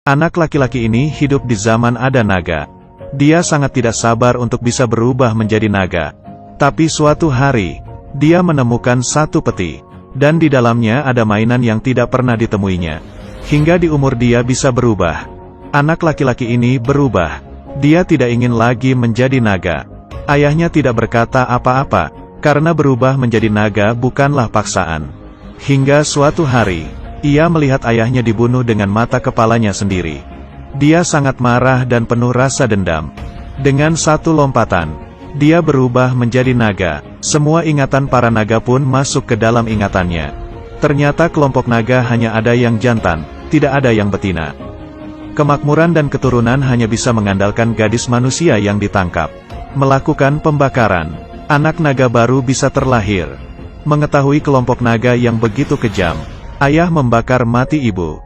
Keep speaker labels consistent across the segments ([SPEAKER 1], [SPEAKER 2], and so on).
[SPEAKER 1] Anak laki-laki ini hidup di zaman ada naga. Dia sangat tidak sabar untuk bisa berubah menjadi naga. Tapi suatu hari, dia menemukan satu peti, dan di dalamnya ada mainan yang tidak pernah ditemuinya. Hingga di umur dia bisa berubah. Anak laki-laki ini berubah. Dia tidak ingin lagi menjadi naga. Ayahnya tidak berkata apa-apa, karena berubah menjadi naga bukanlah paksaan. Hingga suatu hari, ia melihat ayahnya dibunuh dengan mata kepalanya sendiri. Dia sangat marah dan penuh rasa dendam. Dengan satu lompatan, dia berubah menjadi naga. Semua ingatan para naga pun masuk ke dalam ingatannya. Ternyata kelompok naga hanya ada yang jantan, tidak ada yang betina. Kemakmuran dan keturunan hanya bisa mengandalkan gadis manusia yang ditangkap. Melakukan pembakaran, anak naga baru bisa terlahir. Mengetahui kelompok naga yang begitu kejam, ayah membakar mati ibu.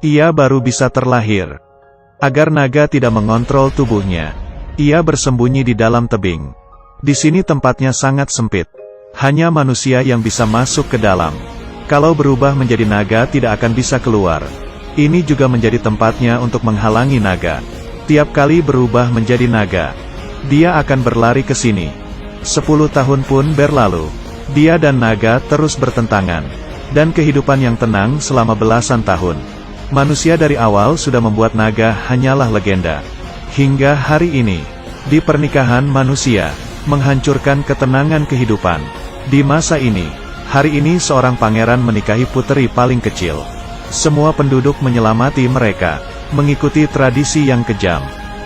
[SPEAKER 1] Ia baru bisa terlahir. Agar naga tidak mengontrol tubuhnya, ia bersembunyi di dalam tebing. Di sini tempatnya sangat sempit. Hanya manusia yang bisa masuk ke dalam. Kalau berubah menjadi naga tidak akan bisa keluar. Ini juga menjadi tempatnya untuk menghalangi naga. Tiap kali berubah menjadi naga, dia akan berlari ke sini. 10 tahun pun berlalu. Dia dan naga terus bertentangan. Dan kehidupan yang tenang selama belasan tahun. Manusia dari awal sudah membuat naga hanyalah legenda. Hingga hari ini, di pernikahan manusia, menghancurkan ketenangan kehidupan. Di masa ini, hari ini seorang pangeran menikahi puteri paling kecil. Semua penduduk menyelamati mereka, mengikuti tradisi yang kejam.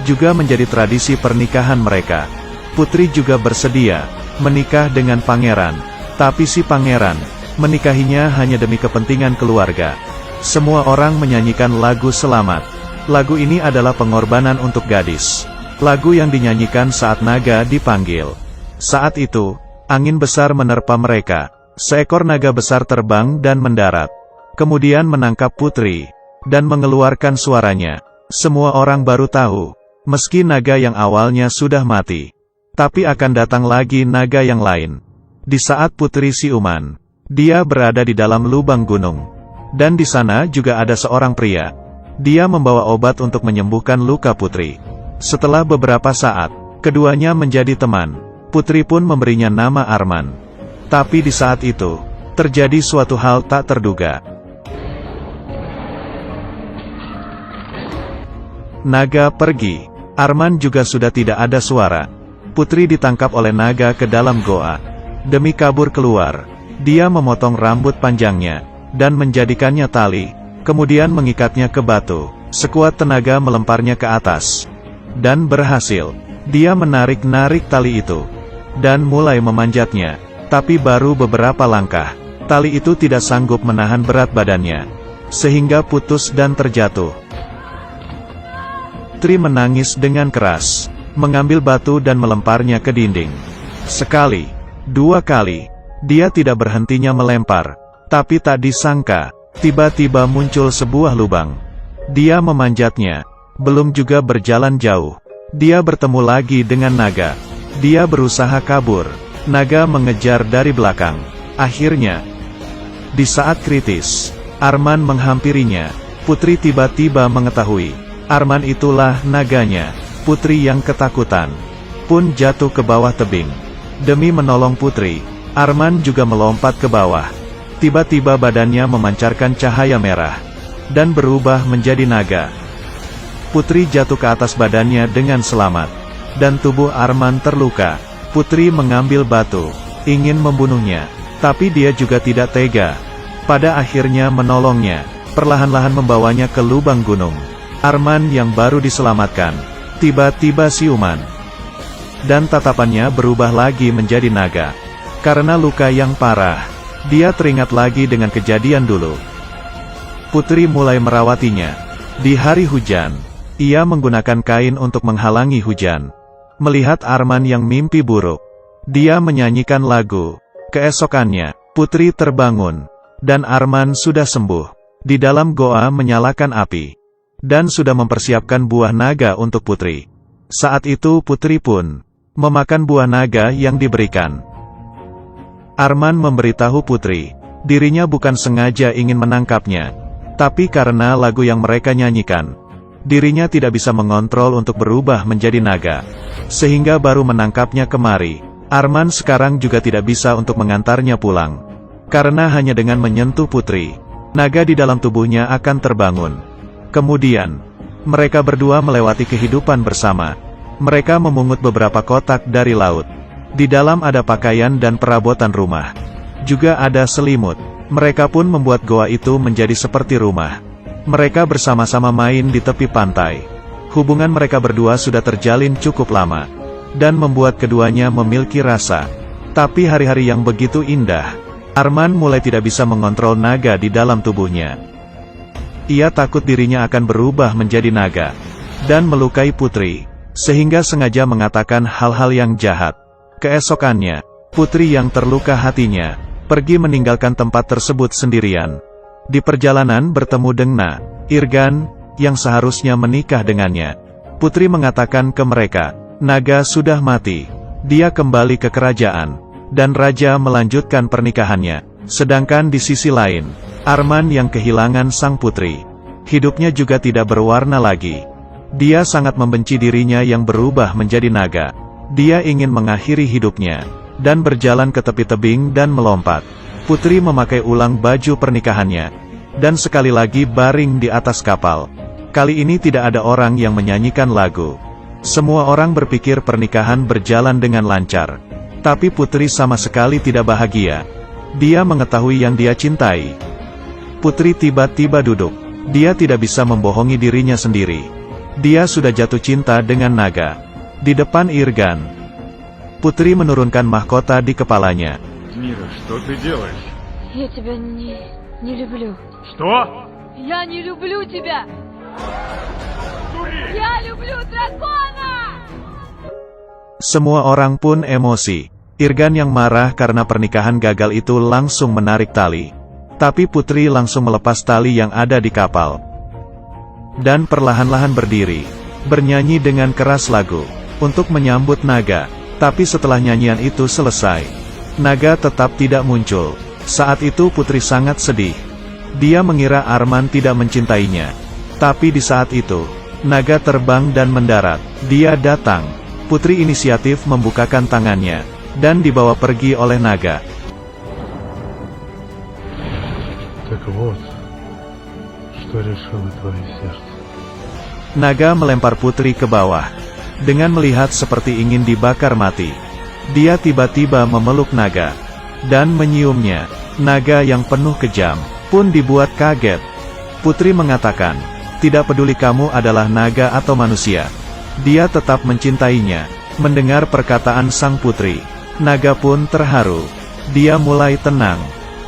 [SPEAKER 1] Juga menjadi tradisi pernikahan mereka. Putri juga bersedia menikah dengan pangeran. Tapi si pangeran menikahinya hanya demi kepentingan keluarga. Semua orang menyanyikan lagu selamat. Lagu ini adalah pengorbanan untuk gadis. Lagu yang dinyanyikan saat naga dipanggil. Saat itu, angin besar menerpa mereka. Seekor naga besar terbang dan mendarat. Kemudian menangkap putri, dan mengeluarkan suaranya. Semua orang baru tahu, meski naga yang awalnya sudah mati, tapi akan datang lagi naga yang lain. Di saat putri siuman, dia berada di dalam lubang gunung. Dan di sana juga ada seorang pria. Dia membawa obat untuk menyembuhkan luka putri. Setelah beberapa saat, keduanya menjadi teman. Putri pun memberinya nama Arman. Tapi di saat itu, terjadi suatu hal tak terduga. Naga pergi. Arman juga sudah tidak ada suara. Putri ditangkap oleh naga ke dalam goa. Demi kabur keluar, dia memotong rambut panjangnya, dan menjadikannya tali, kemudian mengikatnya ke batu. Sekuat tenaga melemparnya ke atas. Dan berhasil. Dia menarik-narik tali itu. Dan mulai memanjatnya. Tapi baru beberapa langkah, tali itu tidak sanggup menahan berat badannya. Sehingga putus dan terjatuh. Putri menangis dengan keras, mengambil batu dan melemparnya ke dinding. Sekali, dua kali, dia tidak berhentinya melempar. Tapi tak disangka, tiba-tiba muncul sebuah lubang. Dia memanjatnya. Belum juga berjalan jauh, dia bertemu lagi dengan naga. Dia berusaha kabur. Naga mengejar dari belakang. Akhirnya, di saat kritis, Arman menghampirinya. Putri tiba-tiba mengetahui. Arman itulah naganya. Putri yang ketakutan pun jatuh ke bawah tebing. Demi menolong putri, Arman juga melompat ke bawah. Tiba-tiba badannya memancarkan cahaya merah, dan berubah menjadi naga. Putri jatuh ke atas badannya dengan selamat, dan tubuh Arman terluka. Putri mengambil batu, ingin membunuhnya, tapi dia juga tidak tega. Pada akhirnya menolongnya, perlahan-lahan membawanya ke lubang gunung. Arman yang baru diselamatkan, tiba-tiba siuman. Dan tatapannya berubah lagi menjadi naga. Karena luka yang parah, dia teringat lagi dengan kejadian dulu. Putri mulai merawatinya. Di hari hujan, ia menggunakan kain untuk menghalangi hujan. Melihat Arman yang mimpi buruk, dia menyanyikan lagu. Keesokannya, Putri terbangun, dan Arman sudah sembuh. Di dalam goa menyalakan api, dan sudah mempersiapkan buah naga untuk Putri. Saat itu Putri pun memakan buah naga yang diberikan. Arman memberitahu Putri, dirinya bukan sengaja ingin menangkapnya, tapi karena lagu yang mereka nyanyikan. dirinya tidak bisa mengontrol untuk berubah menjadi naga. Sehingga baru menangkapnya kemari. Arman sekarang juga tidak bisa untuk mengantarnya pulang. Karena hanya dengan menyentuh putri, naga di dalam tubuhnya akan terbangun. Kemudian, mereka berdua melewati kehidupan bersama. Mereka memungut beberapa kotak dari laut. Di dalam ada pakaian dan perabotan rumah. Juga ada selimut. Mereka pun membuat goa itu menjadi seperti rumah. Mereka bersama-sama main di tepi pantai. Hubungan mereka berdua sudah terjalin cukup lama, dan membuat keduanya memiliki rasa. Tapi hari-hari yang begitu indah, Arman mulai tidak bisa mengontrol naga di dalam tubuhnya. Ia takut dirinya akan berubah menjadi naga, dan melukai putri, sehingga sengaja mengatakan hal-hal yang jahat. Keesokannya, putri yang terluka hatinya, pergi meninggalkan tempat tersebut sendirian. Di perjalanan bertemu dengan Irgan, yang seharusnya menikah dengannya. Putri mengatakan ke mereka, naga sudah mati. Dia kembali ke kerajaan, dan raja melanjutkan pernikahannya. Sedangkan di sisi lain, Arman yang kehilangan sang putri, hidupnya juga tidak berwarna lagi. Dia sangat membenci dirinya yang berubah menjadi naga. Dia ingin mengakhiri hidupnya, dan berjalan ke tepi tebing dan melompat. Putri memakai ulang baju pernikahannya, dan sekali lagi baring di atas kapal. Kali ini tidak ada orang yang menyanyikan lagu. Semua orang berpikir pernikahan berjalan dengan lancar. Tapi putri sama sekali tidak bahagia. Dia mengetahui yang dia cintai. Putri tiba-tiba duduk. Dia tidak bisa membohongi dirinya sendiri. Dia sudah jatuh cinta dengan naga. Di depan Irgan, putri menurunkan mahkota di kepalanya.
[SPEAKER 2] Мира, что ты делаешь?
[SPEAKER 3] Я тебя не люблю.
[SPEAKER 2] Что?
[SPEAKER 3] Я не люблю тебя! Я люблю дракона!
[SPEAKER 1] Semua orang pun emosi. Irgan yang marah karena pernikahan gagal itu langsung menarik tali. Tapi putri langsung melepas tali yang ada di kapal. Dan perlahan-lahan berdiri, bernyanyi dengan keras lagu, untuk menyambut naga. Tapi setelah nyanyian itu selesai, naga tetap tidak muncul. Saat itu putri sangat sedih. Dia mengira Arman tidak mencintainya. Tapi di saat itu, naga terbang dan mendarat. Dia datang. Putri inisiatif membukakan tangannya, dan dibawa pergi oleh naga.
[SPEAKER 2] Так вот, что решило твое сердце.
[SPEAKER 1] Naga melempar putri ke bawah. Dengan melihat seperti ingin dibakar mati, dia tiba-tiba memeluk naga, dan menyiumnya. Naga yang penuh kejam, pun dibuat kaget. Putri mengatakan, tidak peduli kamu adalah naga atau manusia. Dia tetap mencintainya. Mendengar perkataan sang putri, naga pun terharu. Dia mulai tenang,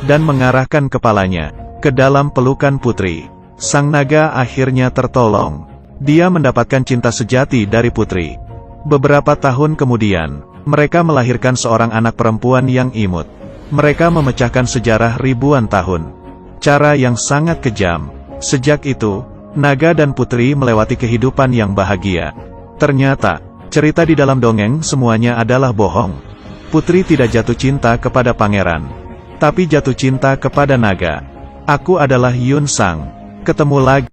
[SPEAKER 1] dan mengarahkan kepalanya ke dalam pelukan putri. Sang naga akhirnya tertolong. Dia mendapatkan cinta sejati dari putri. Beberapa tahun kemudian, mereka melahirkan seorang anak perempuan yang imut. Mereka memecahkan sejarah ribuan tahun. Cara yang sangat kejam. Sejak itu, naga dan putri melewati kehidupan yang bahagia. Ternyata, cerita di dalam dongeng semuanya adalah bohong. Putri tidak jatuh cinta kepada pangeran, tapi jatuh cinta kepada naga. Aku adalah Yun Sang. Ketemu lagi.